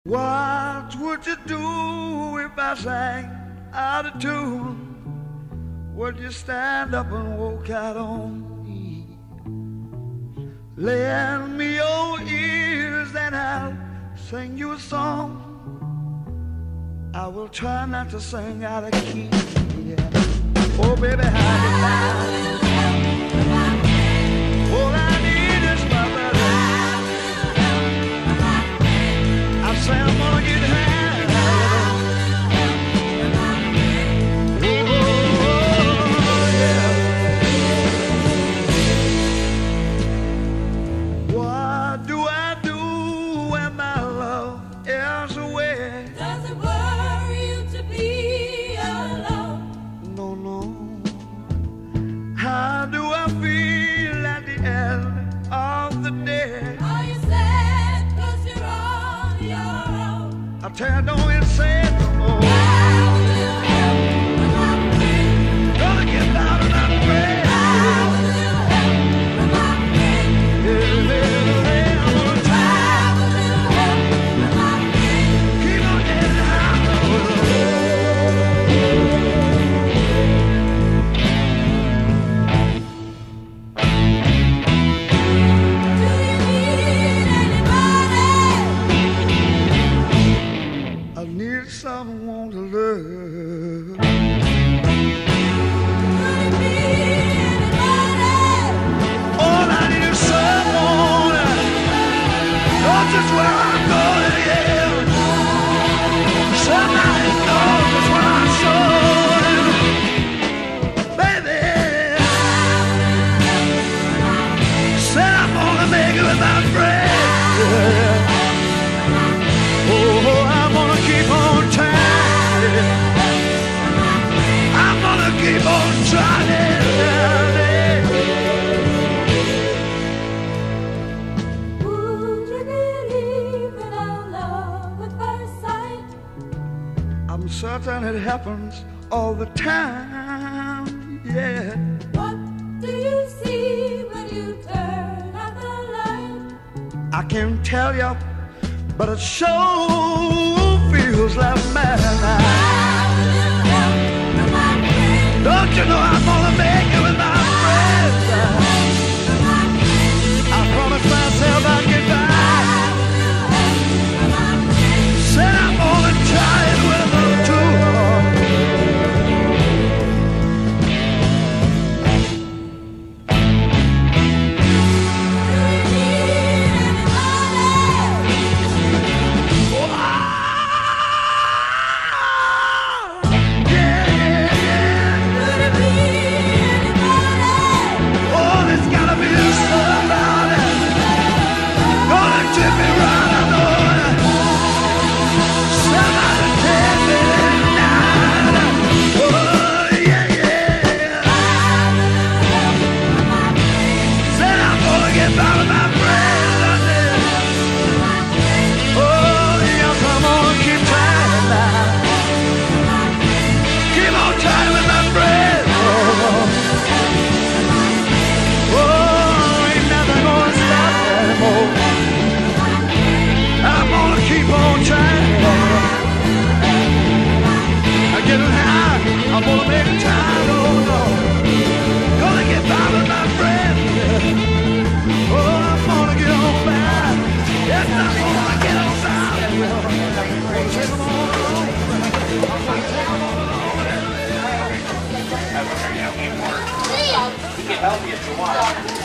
What would you do if I sang out of tune? Would you stand up and walk out on me? Lend me your ears and I'll sing you a song. I will try not to sing out of key. Yeah. Oh baby, how you now? All I need is my brother. I say I'm gonna get high. Tell don't say no more. Gonna get out of my way. I'm gonna try. Keep on getting high. Someone to love. All I need is someone knows just where I'm going, yeah. Somebody knows just where I'm going, baby. Said I'm gonna make it with my friends. Oh, I'm gonna keep on trying. I'm gonna keep on trying. Would you believe in our love at first sight? I'm certain it happens all the time, yeah. What do you see when you turn out the light? I can't tell you, but it sure feels like madness. Don't you know I'm gonna make it with my friends? I promised myself I'd get back. Said I'm gonna try it with them too. I'm gonna make a time, oh no. Gonna get by with my friends. Oh, I'm gonna get on by. Yes, I'm gonna get on by. Take them all along. You can help me if you want.